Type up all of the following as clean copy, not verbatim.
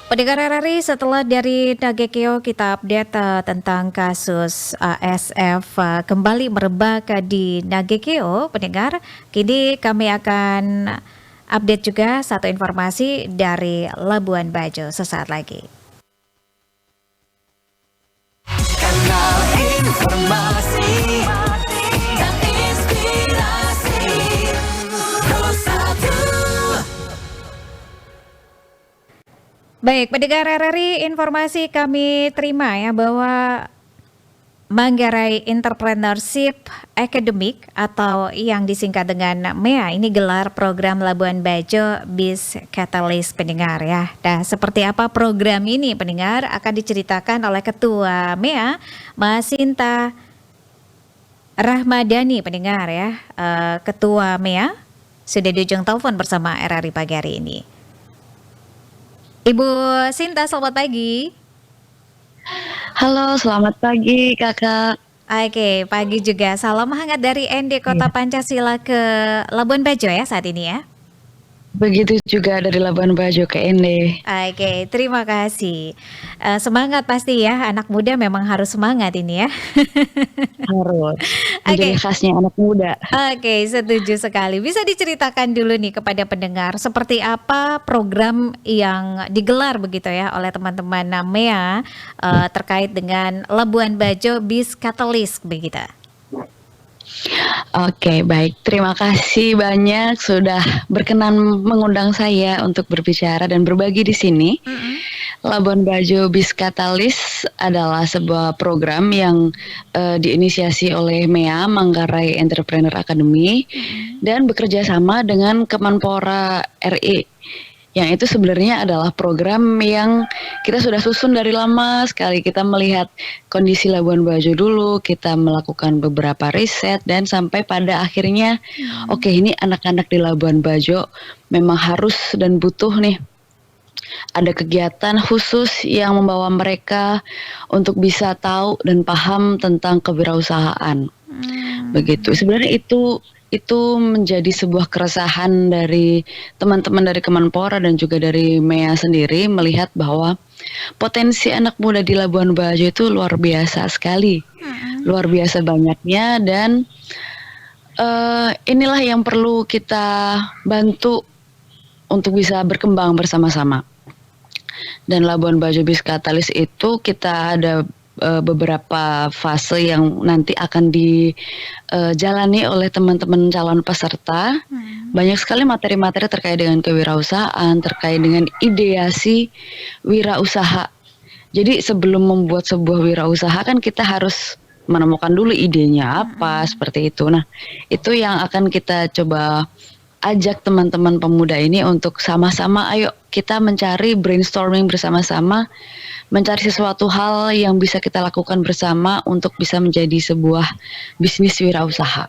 Pendengar RRI, setelah dari Nagekeo kita update tentang kasus ASF kembali merebak di Nagekeo, pendengar. Kini kami akan update juga satu informasi dari Labuan Bajo sesaat lagi. Kanal informasi dan inspirasi Rosatu. Baik, pendengar RRI, informasi kami terima ya bahwa Manggarai Entrepreneurship Academic atau yang disingkat dengan MEA ini gelar program Labuan Bajo Biz Catalyst, pendengar ya. Nah, seperti apa program ini, pendengar, akan diceritakan oleh Ketua MEA, Mas Sinta Rahmadani, pendengar ya. Ketua MEA sudah di ujung telepon bersama RRI pagi hari ini. Ibu Sinta, selamat pagi. Halo, selamat pagi kakak. Oke, pagi juga. Salam hangat dari ND Kota Pancasila ke Labuan Bajo ya saat ini ya. Begitu juga dari Labuan Bajo ke Ende. Oke, terima kasih. Semangat pasti ya, anak muda memang harus semangat ini ya. Harus. Menjadi khasnya anak muda. Oke, setuju sekali. Bisa diceritakan dulu nih kepada pendengar seperti apa program yang digelar begitu ya oleh teman-teman MEA terkait dengan Labuan Bajo Biz Catalyst begitu. Oke, baik. Terima kasih banyak sudah berkenan mengundang saya untuk berbicara dan berbagi di sini. Labuan Bajo Biz Catalyst adalah sebuah program yang diinisiasi oleh MEA, Manggarai Entrepreneur Academy, dan bekerja sama dengan Kemenpora RI. Yang itu sebenarnya adalah program yang kita sudah susun dari lama sekali. Kita melihat kondisi Labuan Bajo dulu, kita melakukan beberapa riset dan sampai pada akhirnya oke, ini anak-anak di Labuan Bajo memang harus dan butuh nih ada kegiatan khusus yang membawa mereka untuk bisa tahu dan paham tentang kewirausahaan. Begitu. Sebenarnya itu menjadi sebuah keresahan dari teman-teman dari Kemenpora dan juga dari MEA sendiri melihat bahwa potensi anak muda di Labuan Bajo itu luar biasa sekali, luar biasa banyaknya, dan inilah yang perlu kita bantu untuk bisa berkembang bersama-sama. Dan Labuan Bajo Biz Catalyst itu kita ada beberapa fase yang nanti akan dijalani oleh teman-teman calon peserta. Banyak sekali materi-materi terkait dengan kewirausahaan, terkait dengan ideasi wirausaha. Jadi sebelum membuat sebuah wirausaha kan kita harus menemukan dulu idenya apa, seperti itu. Nah, itu yang akan kita coba ajak teman-teman pemuda ini untuk sama-sama ayo kita mencari brainstorming bersama-sama, mencari sesuatu hal yang bisa kita lakukan bersama untuk bisa menjadi sebuah bisnis wirausaha.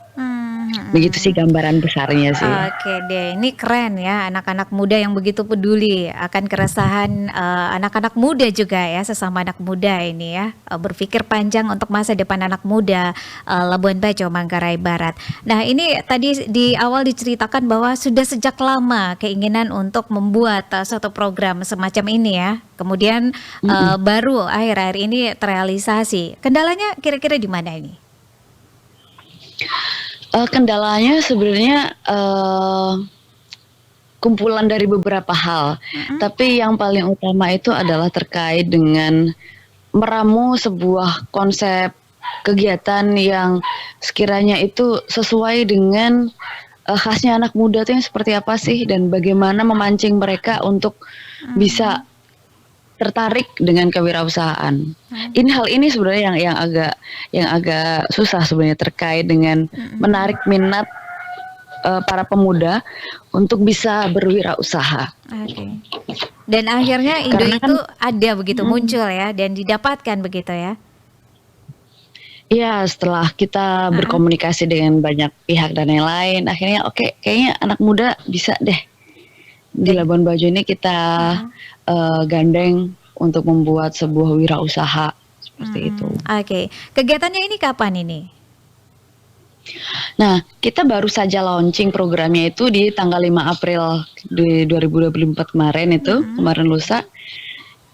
Begitu sih gambaran besarnya sih. Oke deh, ini keren ya, anak-anak muda yang begitu peduli akan keresahan anak-anak muda juga ya, sesama anak muda ini ya, berpikir panjang untuk masa depan anak muda Labuan Bajo, Manggarai Barat. Nah, ini tadi di awal diceritakan bahwa sudah sejak lama keinginan untuk membuat suatu program semacam ini ya. Kemudian baru akhir-akhir ini terrealisasi. Kendalanya kira-kira di mana ini? Kendalanya sebenarnya kumpulan dari beberapa hal, tapi yang paling utama itu adalah terkait dengan meramu sebuah konsep kegiatan yang sekiranya itu sesuai dengan khasnya anak muda itu yang seperti apa sih, dan bagaimana memancing mereka untuk bisa tertarik dengan kewirausahaan. Hal ini sebenarnya yang agak susah sebenarnya terkait dengan menarik minat para pemuda untuk bisa berwirausaha. Oke. Dan akhirnya ide Karena itu ada begitu muncul ya dan didapatkan begitu ya. Iya, setelah kita berkomunikasi dengan banyak pihak dan yang lain, akhirnya oke, kayaknya anak muda bisa deh di Labuan Bajo ini kita gandeng untuk membuat sebuah wirausaha seperti itu. Oke. Kegiatannya ini kapan ini? Nah, kita baru saja launching programnya itu di tanggal 5 April di 2024 kemarin itu, kemarin lusa.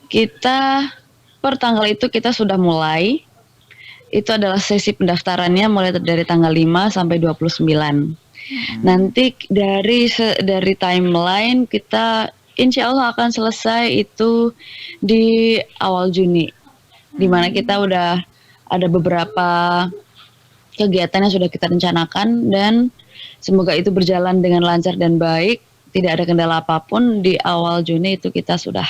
kita per tanggal itu kita sudah mulai. Itu adalah sesi pendaftarannya mulai dari tanggal 5 sampai 29. Nanti dari timeline kita insya Allah akan selesai itu di awal Juni, di mana kita udah ada beberapa kegiatan yang sudah kita rencanakan dan semoga itu berjalan dengan lancar dan baik, tidak ada kendala apapun. Di awal Juni itu kita sudah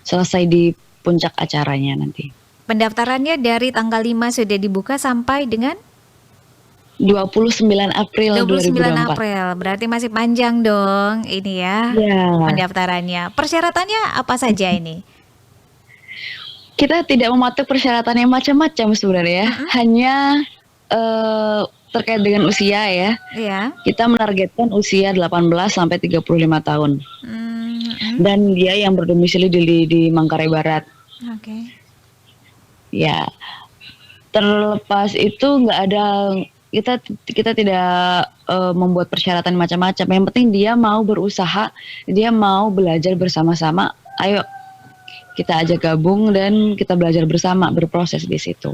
selesai di puncak acaranya nanti. Pendaftarannya dari tanggal 5 sudah dibuka sampai dengan 29 April 29 2024. April. Berarti masih panjang dong ini ya Ya, pendaftarannya. Persyaratannya apa saja ini? kita tidak mematok persyaratan yang macam-macam sebenarnya ya. Hanya terkait dengan usia ya. Iya. Kita menargetkan usia 18 sampai 35 tahun. Dan dia yang berdomisili di Manggarai Barat. Oke. Ya. Terlepas itu nggak ada, kita tidak membuat persyaratan macam-macam. Yang penting dia mau berusaha, dia mau belajar bersama-sama. Ayo kita ajak gabung dan kita belajar bersama, berproses di situ.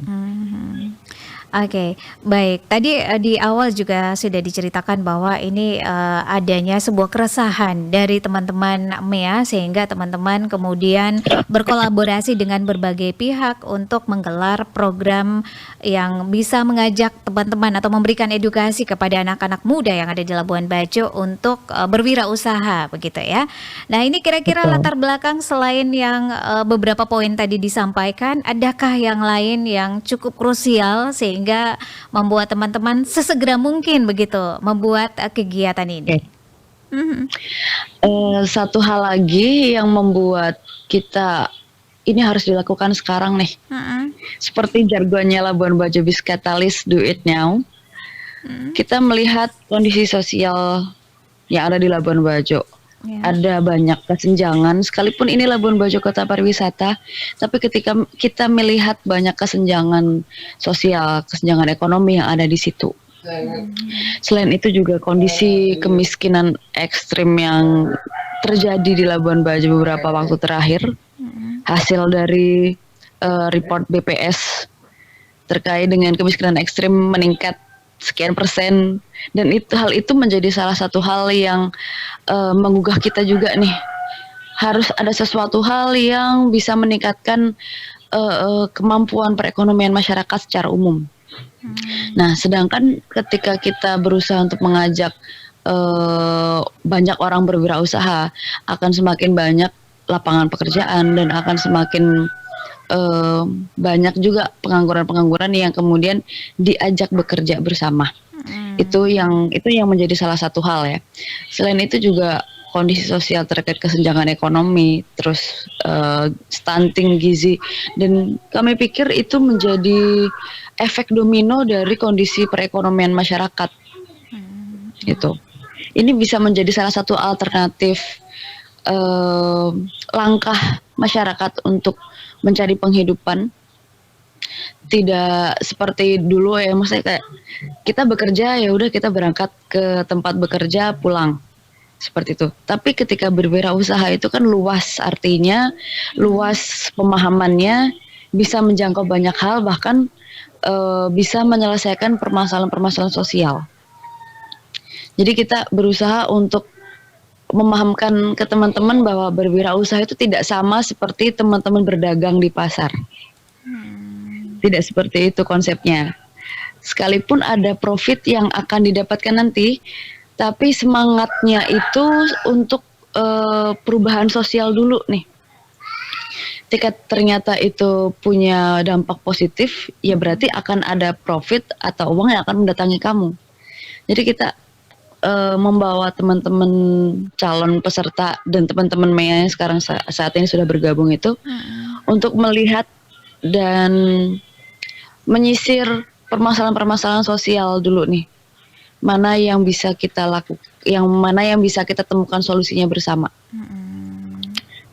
Oke, baik. Tadi di awal juga sudah diceritakan bahwa ini adanya sebuah keresahan dari teman-teman MEA sehingga teman-teman kemudian berkolaborasi dengan berbagai pihak untuk menggelar program yang bisa mengajak teman-teman atau memberikan edukasi kepada anak-anak muda yang ada di Labuan Bajo untuk berwirausaha begitu ya. Nah, ini kira-kira Betul. latar belakang selain yang beberapa poin tadi disampaikan, adakah yang lain yang cukup krusial sehingga membuat teman-teman sesegera mungkin begitu membuat kegiatan ini? Satu hal lagi yang membuat kita ini harus dilakukan sekarang nih. Seperti jargonnya Labuan Bajo Biz Catalyst, do it now. Kita melihat kondisi sosial yang ada di Labuan Bajo. Ya. Ada banyak kesenjangan, sekalipun ini Labuan Bajo kota pariwisata, tapi ketika kita melihat banyak kesenjangan sosial, kesenjangan ekonomi yang ada di situ. Selain itu juga kondisi kemiskinan ekstrim yang terjadi di Labuan Bajo beberapa waktu terakhir, hasil dari report BPS terkait dengan kemiskinan ekstrim meningkat sekian persen, dan hal itu menjadi salah satu hal yang menggugah kita juga nih. Harus ada sesuatu hal yang bisa meningkatkan kemampuan perekonomian masyarakat secara umum. Nah, sedangkan ketika kita berusaha untuk mengajak banyak orang berwirausaha, akan semakin banyak lapangan pekerjaan dan akan semakin banyak juga pengangguran-pengangguran yang kemudian diajak bekerja bersama. Itu yang menjadi salah satu hal ya. Selain itu juga kondisi sosial terkait kesenjangan ekonomi, terus stunting gizi, dan kami pikir itu menjadi efek domino dari kondisi perekonomian masyarakat. Gitu. Ini bisa menjadi salah satu alternatif langkah masyarakat untuk mencari penghidupan. Tidak seperti dulu ya, maksudnya kayak kita bekerja ya udah kita berangkat ke tempat bekerja pulang seperti itu. Tapi ketika berwirausaha itu kan luas artinya, luas pemahamannya, bisa menjangkau banyak hal, bahkan bisa menyelesaikan permasalahan-permasalahan sosial. Jadi kita berusaha untuk memahamkan ke teman-teman bahwa berwirausaha itu tidak sama seperti teman-teman berdagang di pasar. Tidak seperti itu konsepnya. Sekalipun ada profit yang akan didapatkan nanti, tapi semangatnya itu untuk perubahan sosial dulu nih. Ketika ternyata itu punya dampak positif, ya berarti akan ada profit atau uang yang akan mendatangi kamu. Jadi kita membawa teman-teman calon peserta dan teman-teman MEA yang sekarang saat ini sudah bergabung itu untuk melihat dan menyisir permasalahan-permasalahan sosial dulu nih. Mana yang bisa kita lakukan, yang mana yang bisa kita temukan solusinya bersama.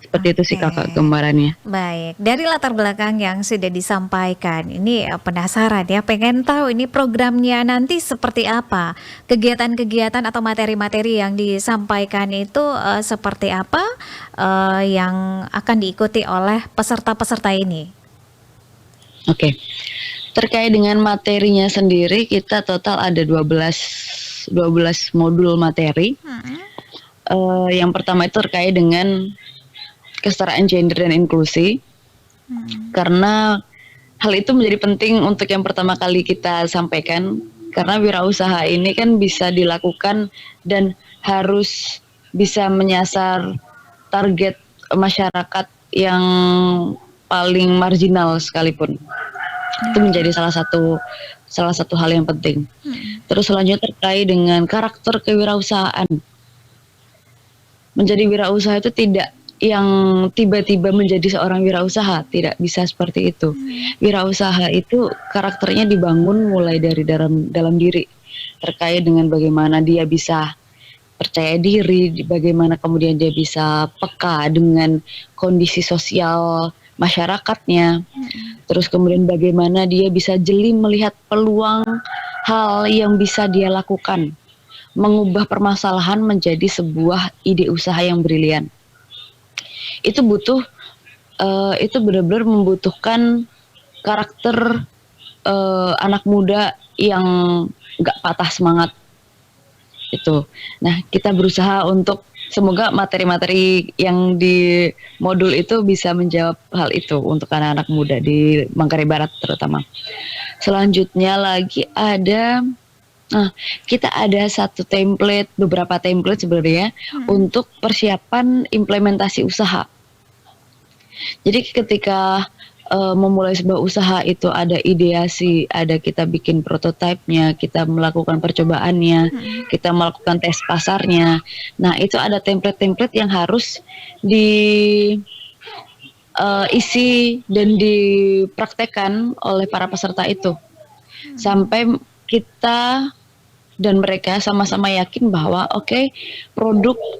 Seperti itu sih Oke. Kakak gambarannya. Baik, dari latar belakang yang sudah disampaikan, ini penasaran ya, pengen tahu ini programnya nanti seperti apa? Kegiatan-kegiatan atau materi-materi yang disampaikan itu seperti apa yang akan diikuti oleh peserta-peserta ini? Oke. Terkait dengan materinya sendiri kita total ada 12 modul materi. Mm-mm. Yang pertama itu terkait dengan kesetaraan gender dan inklusi. Mm. Karena hal itu menjadi penting untuk yang pertama kali kita sampaikan, karena wirausaha ini kan bisa dilakukan dan harus bisa menyasar target masyarakat yang paling marginal sekalipun. Itu menjadi salah satu hal yang penting. Mm. Terus selanjutnya terkait dengan karakter kewirausahaan. Menjadi wirausaha itu tidak yang tiba-tiba menjadi seorang wirausaha, tidak bisa seperti itu. Wirausaha itu karakternya dibangun mulai dari dalam diri, terkait dengan bagaimana dia bisa percaya diri, bagaimana kemudian dia bisa peka dengan kondisi sosial masyarakatnya, terus kemudian bagaimana dia bisa jeli melihat peluang hal yang bisa dia lakukan, mengubah permasalahan menjadi sebuah ide usaha yang brilian. Itu itu benar-benar membutuhkan karakter anak muda yang nggak patah semangat itu. Nah, kita berusaha untuk semoga materi-materi yang di modul itu bisa menjawab hal itu untuk anak-anak muda di Manggarai Barat terutama. Selanjutnya lagi kita ada beberapa template sebenarnya untuk persiapan implementasi usaha. Jadi ketika memulai sebuah usaha itu ada ideasi, ada kita bikin prototipenya, kita melakukan percobaannya, kita melakukan tes pasarnya. Nah, itu ada template-template yang harus isi dan dipraktekkan oleh para peserta itu. Sampai kita dan mereka sama-sama yakin bahwa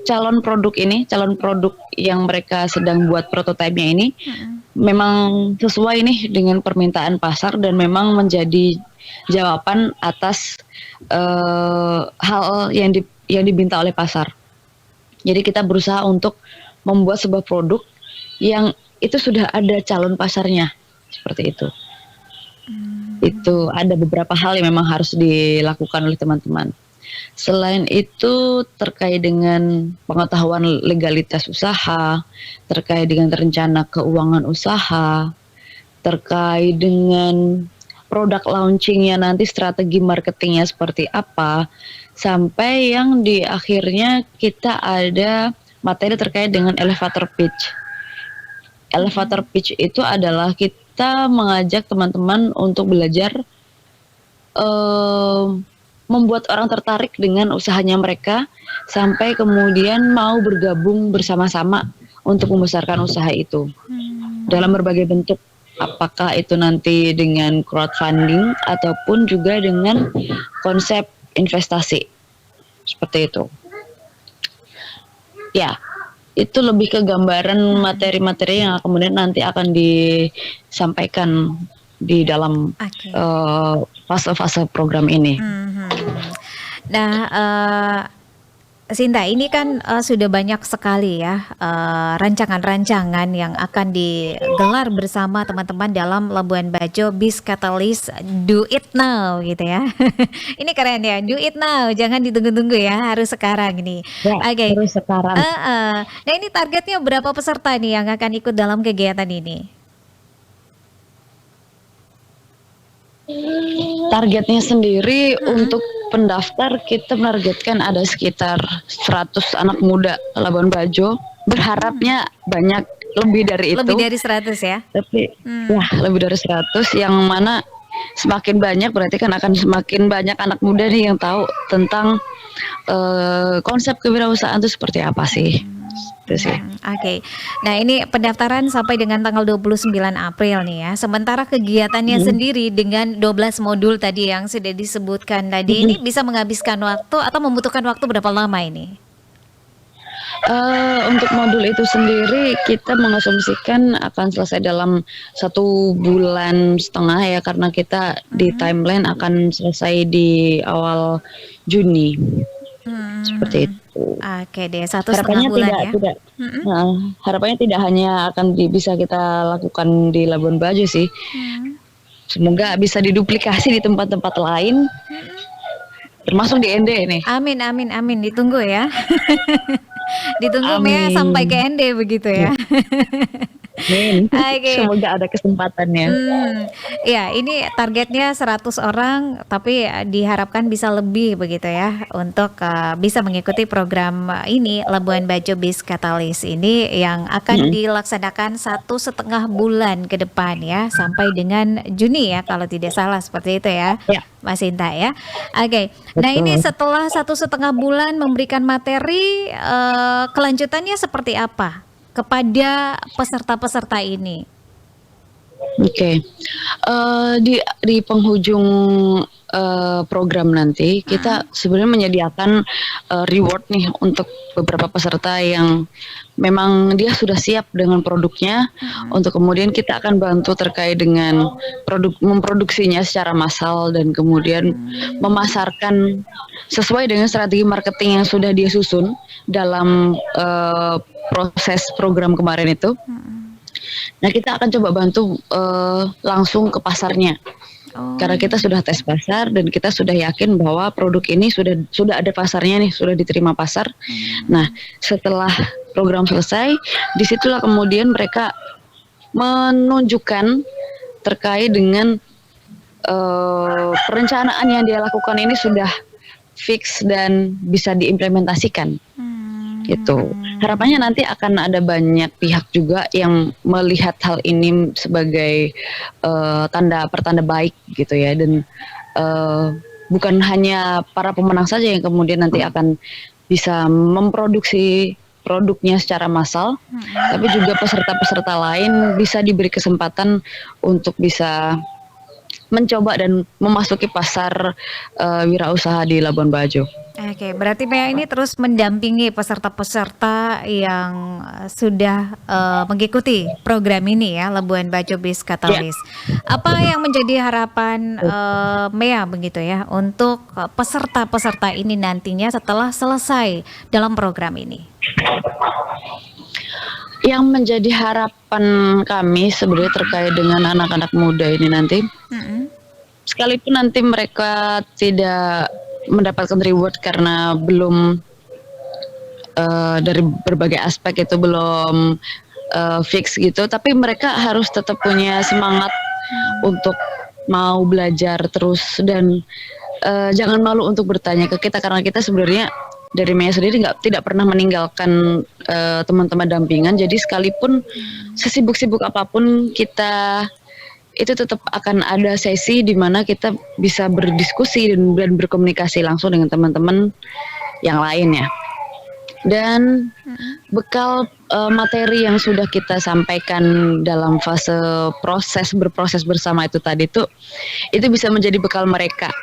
calon produk yang mereka sedang buat prototipenya ini memang sesuai nih dengan permintaan pasar dan memang menjadi jawaban atas hal yang diminta oleh pasar. Jadi kita berusaha untuk membuat sebuah produk yang itu sudah ada calon pasarnya, seperti itu. Itu ada beberapa hal yang memang harus dilakukan oleh teman-teman. Selain itu terkait dengan pengetahuan legalitas usaha, terkait dengan rencana keuangan usaha, terkait dengan produk launchingnya nanti strategi marketingnya seperti apa, sampai yang di akhirnya kita ada materi terkait dengan elevator pitch. Elevator pitch itu adalah kita mengajak teman-teman untuk belajar membuat orang tertarik dengan usahanya mereka sampai kemudian mau bergabung bersama-sama untuk membesarkan usaha itu dalam berbagai bentuk, apakah itu nanti dengan crowdfunding ataupun juga dengan konsep investasi seperti itu. Ya, itu lebih ke gambaran materi-materi yang kemudian nanti akan disampaikan di dalam Oke. fase-fase program ini. Nah, Sinta, ini kan sudah banyak sekali ya rancangan-rancangan yang akan digelar bersama teman-teman dalam Labuan Bajo Biz Catalyst Do It Now gitu ya. Ini keren ya, do it now, jangan ditunggu-tunggu ya, harus sekarang ini. Ya, Oke. terus sekarang. Nah, ini targetnya berapa peserta nih yang akan ikut dalam kegiatan ini? Targetnya sendiri untuk pendaftar kita menargetkan ada sekitar 100 anak muda Labuan Bajo. Berharapnya banyak, lebih dari itu. Lebih dari 100 ya? Tapi ya lebih dari 100, yang mana semakin banyak berarti kan akan semakin banyak anak muda nih yang tahu tentang konsep kewirausahaan itu seperti apa sih. Itu sih. Oke. Nah, ini pendaftaran sampai dengan tanggal 29 April nih ya. Sementara kegiatannya sendiri dengan 12 modul tadi yang sudah disebutkan tadi ini bisa menghabiskan waktu atau membutuhkan waktu berapa lama ini? Untuk modul itu sendiri kita mengasumsikan akan selesai dalam 1,5 bulan ya, karena kita di Mhm. timeline akan selesai di awal Juni, seperti Mhm. itu. Oke deh, 1,5 Harapannya bulan tidak ya? tidak Mhm. heeh, harapannya tidak hanya akan bisa kita lakukan di Labuan Bajo sih, Mhm. semoga bisa diduplikasi di tempat-tempat lain, Mhm. termasuk di ND nih. Amin amin amin, ditunggu ya. Ditunggu Mea sampai ke Amin. ND begitu Iya, ya? amin. Oke. Semoga ada kesempatannya. Iya, ini targetnya 100 orang, tapi diharapkan bisa lebih begitu ya, untuk bisa mengikuti program ini Labuan Bajo Biz Catalyst ini yang akan Mhm, dilaksanakan 1,5 bulan ke depan ya, sampai dengan Juni ya kalau tidak salah seperti itu ya, iya, Mas Sinta ya. Oke, nah ini betul. setelah 1,5 bulan memberikan materi, kelanjutannya seperti apa kepada peserta-peserta ini? Oke, di penghujung, program nanti kita Mhm. sebenarnya menyediakan, reward nih untuk beberapa peserta yang memang dia sudah siap dengan produknya, Mhm. untuk kemudian kita akan bantu terkait dengan memproduksinya secara massal dan kemudian Mmm. memasarkan sesuai dengan strategi marketing yang sudah dia susun dalam, proses program kemarin itu. Mhm. Nah, kita akan coba bantu, langsung ke pasarnya. Oh, Karena kita sudah tes pasar dan kita sudah yakin bahwa produk ini sudah ada pasarnya nih, sudah diterima pasar. Nah, mmm, setelah program selesai, disitulah kemudian mereka menunjukkan terkait dengan, perencanaan yang dia lakukan ini sudah fix dan bisa diimplementasikan. Gitu. mhm. Harapannya nanti akan ada banyak pihak juga yang melihat hal ini sebagai, pertanda baik gitu ya, dan, eee, bukan hanya para pemenang saja yang kemudian nanti akan bisa memproduksi produknya secara massal, Mhm. tapi juga peserta-peserta lain bisa diberi kesempatan untuk bisa mencoba dan memasuki pasar, wirausaha di Labuan Bajo. Oke, berarti Mea ini terus mendampingi peserta-peserta yang, sudah, mengikuti program ini ya, Labuan Bajo Biz Ya. Catalyst. Apa yang menjadi harapan, Mea begitu ya, untuk, peserta-peserta ini nantinya setelah selesai dalam program ini? Yang menjadi harapan kami sebenarnya terkait dengan anak-anak muda ini nanti, Mhm. sekalipun nanti mereka tidak mendapatkan reward karena belum, dari berbagai aspek itu belum, fix gitu, tapi mereka harus tetap punya semangat Mhm. untuk mau belajar terus dan, jangan malu untuk bertanya ke kita karena kita sebenarnya dari Maya sendiri tidak pernah meninggalkan, teman-teman dampingan. Jadi sekalipun Mmm. sesibuk-sibuk apapun kita itu tetap akan ada sesi di mana kita bisa berdiskusi dan berkomunikasi langsung dengan teman-teman yang lain ya. Dan Mhm. bekal, materi yang sudah kita sampaikan dalam fase berproses bersama itu tadi tuh, itu bisa menjadi bekal mereka.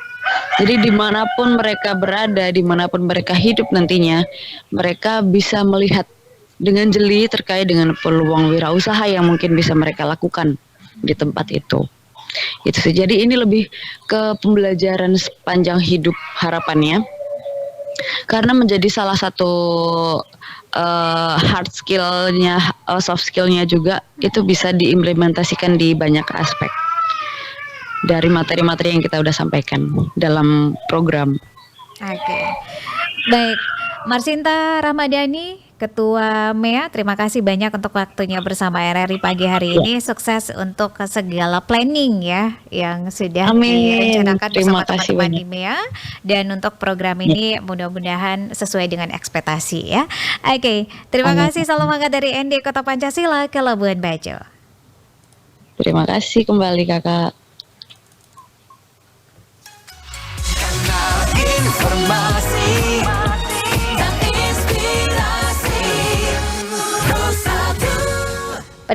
Jadi dimanapun mereka berada, dimanapun mereka hidup nantinya, mereka bisa melihat dengan jeli terkait dengan peluang wirausaha yang mungkin bisa mereka lakukan di tempat itu. Itu sih. Jadi ini lebih ke pembelajaran sepanjang hidup harapannya, karena menjadi salah satu, hard skill-nya, soft skill-nya juga itu Mhm. bisa diimplementasikan di banyak aspek dari materi-materi yang kita udah sampaikan dalam program. Oke. Baik, Marsinta Ramadhani, Ketua MEA, terima kasih banyak untuk waktunya bersama RRI pagi hari Ya. ini. Sukses untuk segala planning ya yang sudah Amin, direncanakan terima bersama kasih teman-teman di banyak. MEA dan untuk program Ya, ini mudah-mudahan sesuai dengan ekspektasi ya. Oke, terima amin. kasih, salam hangat dari ND Kota Pancasila ke Labuan Bajo. Terima kasih kembali Kakak. Kanal Informasi